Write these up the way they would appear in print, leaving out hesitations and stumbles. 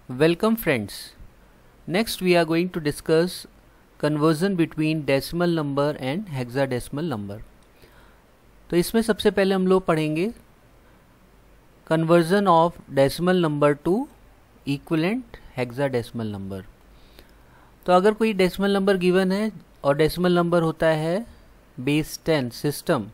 Welcome friends. Next we are going to discuss conversion between decimal number and hexadecimal number. तो इसमें सबसे पहले हम लोग पढ़ेंगे conversion of decimal number to equivalent hexadecimal number. तो अगर कोई decimal number given है और decimal number होता है base 10 सिस्टम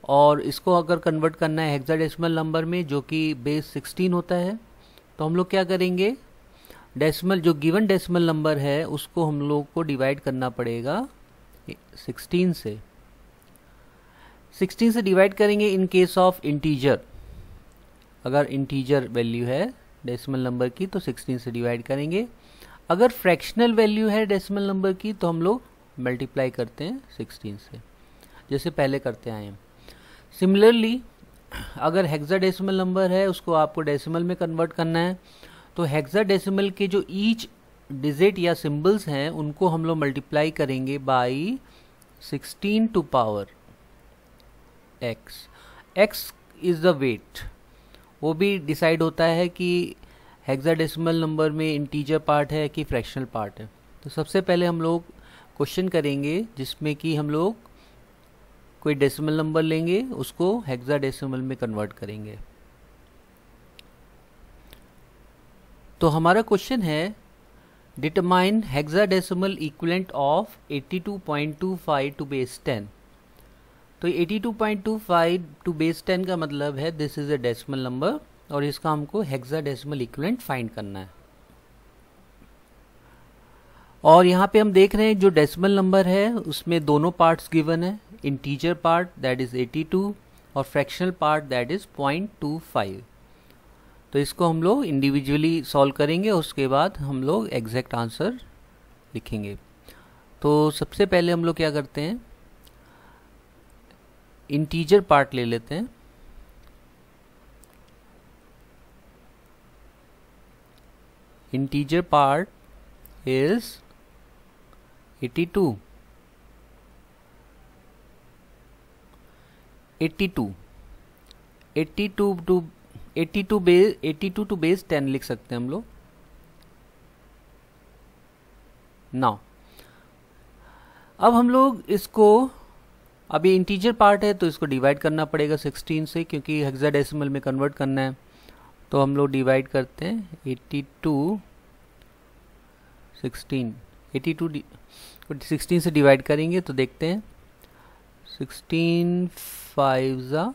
और इसको अगर कन्वर्ट करना है हेक्साडेसिमल नंबर में जो कि बेस 16 होता है, तो हम लोग क्या करेंगे, डेसिमल जो गिवन डेसिमल नंबर है उसको हम लोग को डिवाइड करना पड़ेगा 16 से। 16 से डिवाइड करेंगे इन केस ऑफ इंटीजर। अगर इंटीजर वैल्यू है डेसिमल नंबर की तो 16 से डिवाइड करेंगे। अगर फ्रैक्शनल वैल्यू है डेसिमल नंबर की तो हम लोग मल्टीप्लाई करते हैं 16 से, जैसे पहले करते आए हैं। सिमिलरली अगर हेक्साडेसिमल नंबर है उसको आपको डेसिमल में कन्वर्ट करना है, तो हेक्साडेसिमल के जो ईच डिजिट या सिंबल्स हैं उनको हम लोग मल्टीप्लाई करेंगे by 16 to power x। x is the weight. वो भी डिसाइड होता है कि हेक्साडेसिमल नंबर में इंटीजर पार्ट है कि फ्रैक्शनल पार्ट है। तो सबसे पहले हम लोग क्वेश्चन करेंगे जिसमें कि हम लोग कोई डेसिमल नंबर लेंगे उसको हेक्साडेसिमल में कन्वर्ट करेंगे। तो हमारा क्वेश्चन है determine hexadecimal equivalent of 82.25 to base 10। तो 82.25 टू बेस 10 का मतलब है this is a decimal number और इसका हमको हेक्साडेसिमल इक्विवेलेंट फाइंड करना है। और यहाँ पे हम देख रहे हैं जो डेसिमल नंबर है उसमें दोनों पार्ट्स गिवन है, इंटीजर पार्ट दैट इज 82 और फ्रैक्शनल पार्ट दैट इज 0.25। तो इसको हम लोग इंडिविजुअली सॉल्व करेंगे, उसके बाद हम लोग एग्जैक्ट आंसर लिखेंगे। तो सबसे पहले हम लोग क्या करते हैं, इंटीजर पार्ट ले लेते हैं। Integer part is 82 to base 10 लिख सकते हैं हम लोग। नाउ अब हम लोग इसको, अभी इंटीजर पार्ट है तो इसको डिवाइड करना पड़ेगा 16 से क्योंकि हेक्साडेसिमल में कन्वर्ट करना है। तो हम लोग डिवाइड करते हैं 82 को 16 से डिवाइड करेंगे तो देखते हैं 16 5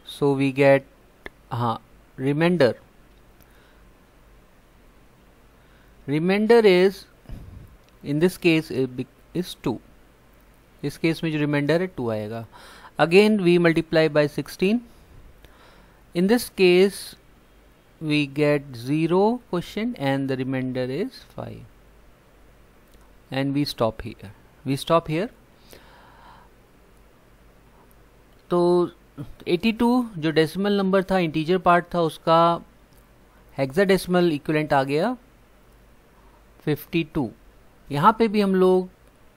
so we get remainder is in this case is 2। इस केस में जो रिमाइंडर है 2 आएगा। Again we multiply by 16। in this case we get 0 question and the remainder is 5 and we stop here। तो 82 जो डेसिमल नंबर था, integer part था, उसका हेक्साडेसिमल इक्विवेलेंट आ गया 52। यहाँ पे भी हम लोग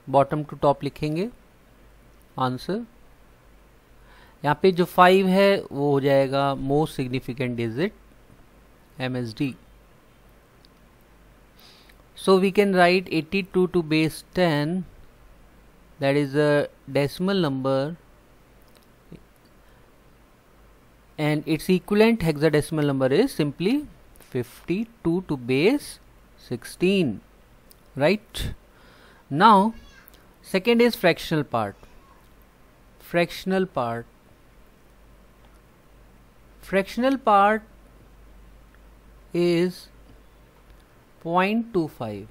बॉटम टू टॉप लिखेंगे आंसर। यहाँ पे जो 5 है वो हो जाएगा most significant digit MSD। So we can write 82 to base 10, that is a decimal number, and its equivalent hexadecimal number is simply 52 to base 16, right? Now second is fractional part. Fractional part is 0.25.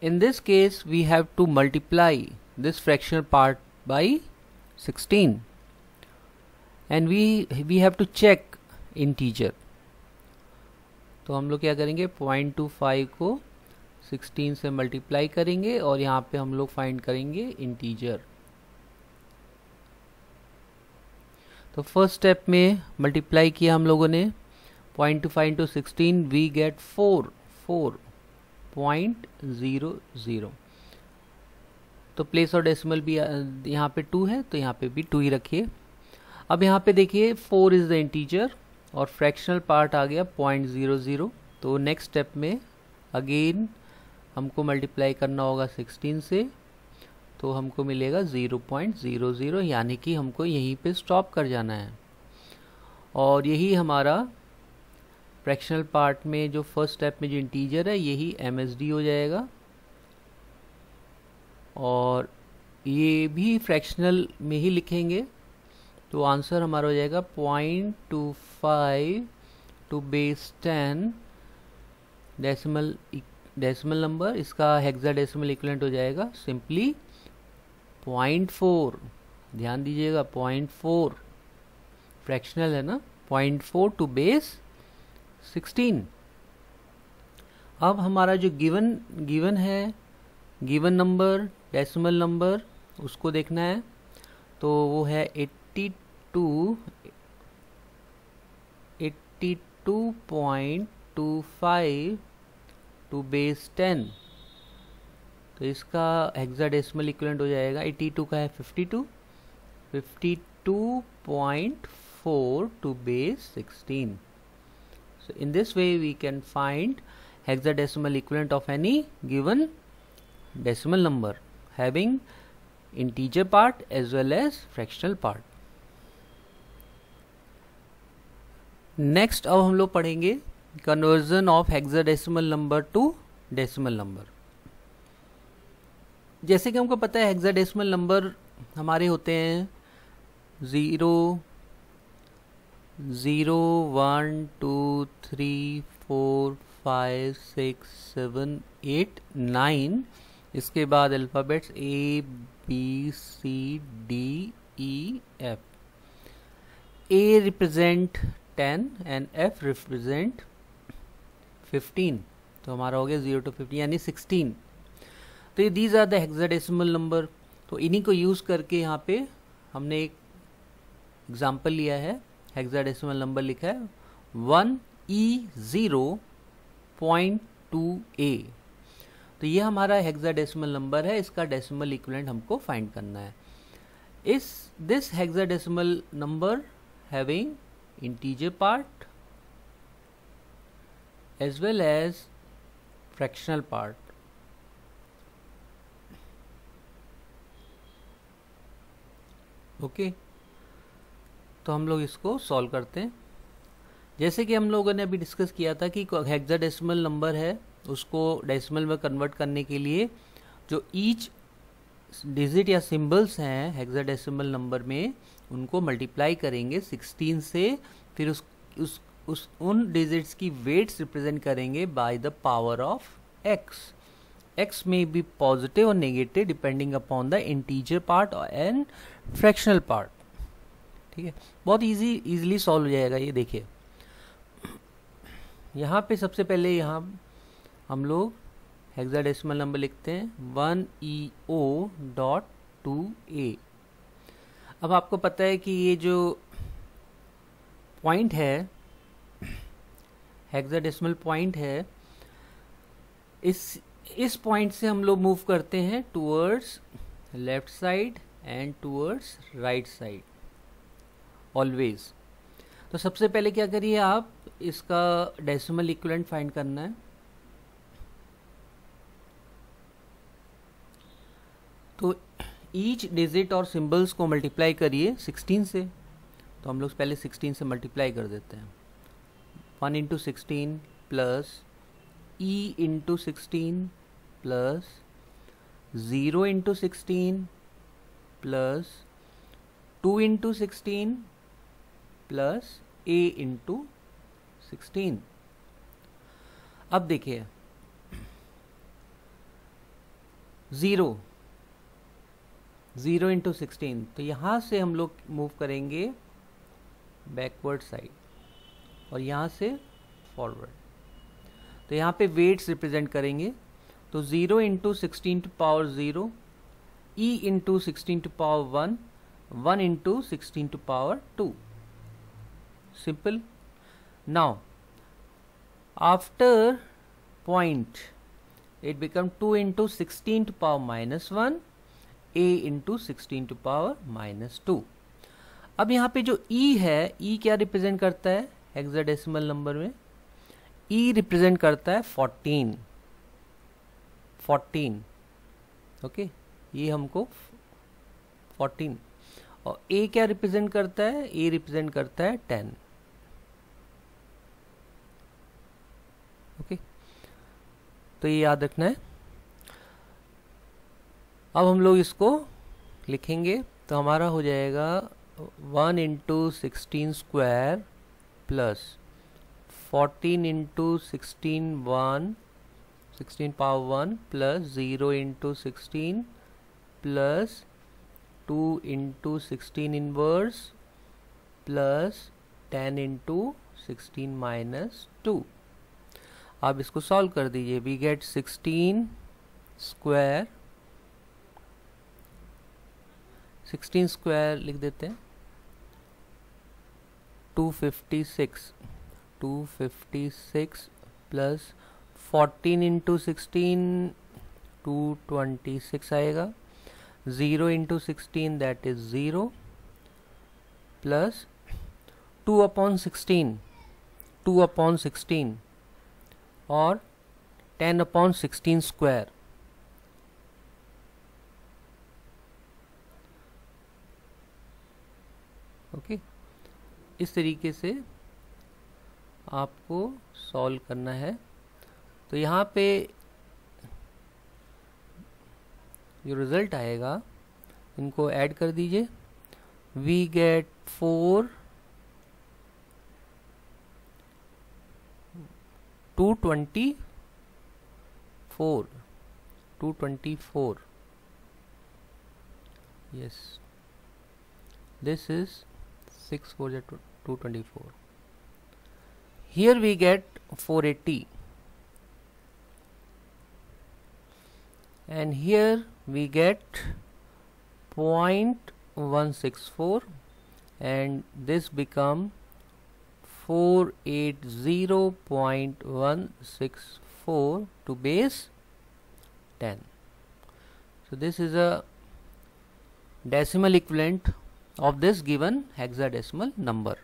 in this case we have to multiply this fractional part by 16 and we have to check integer। तो हम लोग क्या करेंगे, 0.25 को 16 से multiply करेंगे और यहाँ पे हम लोग फाइंड करेंगे इंटीजर। तो फर्स्ट स्टेप में मल्टीप्लाई किया हम लोगों ने 0.25 into 16 we get 4.00। तो प्लेस और डेसिमल भी यहाँ पे 2 है तो यहाँ पे भी 2 ही रखिए। अब यहाँ पे देखिए 4 इज द इंटीजर और फ्रैक्शनल पार्ट आ गया 0.00। तो नेक्स्ट स्टेप में अगेन हमको मल्टीप्लाई करना होगा 16 से, तो हमको मिलेगा 0.00, यानी कि हमको यहीं पे स्टॉप कर जाना है। और यही हमारा फ्रैक्शनल पार्ट में जो फर्स्ट स्टेप में जो इंटीजर है यही MSD हो जाएगा। और ये भी फ्रैक्शनल में ही लिखेंगे, तो आंसर हमारा हो जाएगा 0.25 टू बेस 10 डेसिमल नंबर। इसका हेक्साडेसिमल इक्विवेलेंट हो जाएगा सिंपली 0.4। ध्यान दीजिएगा 0.4 फ्रैक्शनल है ना, 0.4 टू बेस 16। अब हमारा जो गिवन है, गिवन नंबर डेसिमल नंबर उसको देखना है, तो वो है 82.25 टू बेस 10। तो इसका हेक्साडेसिमल इक्विवेलेंट हो जाएगा 82 का है 52.4 to base 16। So in this way we can find hexadecimal equivalent of any given decimal number having integer part as well as fractional part. Next अब हम लोग पढ़ेंगे conversion of hexadecimal number to decimal number। जैसे कि हमको पता है hexadecimal number हमारे होते हैं 0 0 1 2 3 4 5 6 7 8 9। इसके बाद alphabets ABCDEF। A represent 10 and F represent 15। तो हमारा हो गया 0 to 15 यानी 16। तो ये these are the hexadecimal number. तो इन्हीं को यूज़ करके यहाँ पे हमने एक एग्जाम्पल लिया है, हेक्साडेसिमल नंबर लिखा है 1E0.2A। तो ये हमारा हेक्साडेसिमल नंबर है, इसका डेसिमल इक्विवेलेंट हमको फाइंड करना है। This hexadecimal number having integer part as well as fractional part. Okay तो हम लोग इसको सॉल्व करते हैं। जैसे कि हम लोगों ने अभी डिस्कस किया था कि हेक्साडेसिमल नंबर है उसको डेसिमल में कन्वर्ट करने के लिए जो ईच डिजिट या सिंबल्स हैं हेक्साडेसिमल नंबर में उनको मल्टीप्लाई करेंगे 16 से, फिर उन डिजिट्स की वेट्स रिप्रेजेंट करेंगे by the power of x। x may be positive or negative depending upon the integer part and fractional part। ठीक है, बहुत इजीली सॉल्व हो जाएगा ये। देखिए यहाँ पे सबसे पहले यहाँ हम लोग हेक्साडेसिमल नंबर लिखते हैं 1EO.2A। अब आपको पता है कि ये जो पॉइंट है हेक्साडेसिमल पॉइंट है, इस पॉइंट से हम लोग मूव करते हैं towards left side and towards right side always. तो सबसे पहले क्या करिए आप, इसका डेसिमल इक्विवेलेंट फाइंड करना है। तो ईच डिजिट और सिंबल्स को मल्टीप्लाई करिए 16 से। तो हम लोग पहले 16 से मल्टीप्लाई कर देते हैं। 1 into 16 plus E into 16 plus 0 into 16 plus 2 into 16 plus A into 16। अब देखिए 0 इंटू 16, तो यहाँ से हम लोग मूव करेंगे बैकवर्ड साइड और यहाँ से फॉरवर्ड। तो यहाँ पे वेट्स रिप्रेजेंट करेंगे। तो 0 into 16 to power 0, E into 16 to power 1, 1 into 16 to power 2। Simple. Now after point it become 2 into 16 to power minus 1, A into 16 to power minus 2। अब यहाँ पे जो ई है, ई क्या रिप्रेजेंट करता है हेक्साडेसिमल नंबर में? ई रिप्रेजेंट करता है 14। ओके, ये हमको 14। और ए क्या रिप्रेजेंट करता है? ए रिप्रेजेंट करता है 10। ओके, तो ये याद रखना है। अब हम लोग इसको लिखेंगे तो हमारा हो जाएगा 1 into 16 square plus 14 into 16 power 1 plus 0 into 16 plus 2 into 16 inverse plus 10 into 16 minus 2। आप इसको सॉल्व कर दीजिए। वी गेट 16 स्क्वायर, 16 स्क्वायर लिख देते हैं 256 प्लस 14 इंटू 16 226 आएगा। 0 into 16 that is 0 plus 2 upon 16 और 10 अपॉन 16 स्क्वायर। ओके, इस तरीके से आपको सॉल्व करना है। तो यहाँ पे जो रिजल्ट आएगा इनको ऐड कर दीजिए। We get 4 224। yes, this is 6 4 224. Here we get 480 and here we get 0.164 and this become 480.164 to base 10. So this is a decimal equivalent of this given hexadecimal number.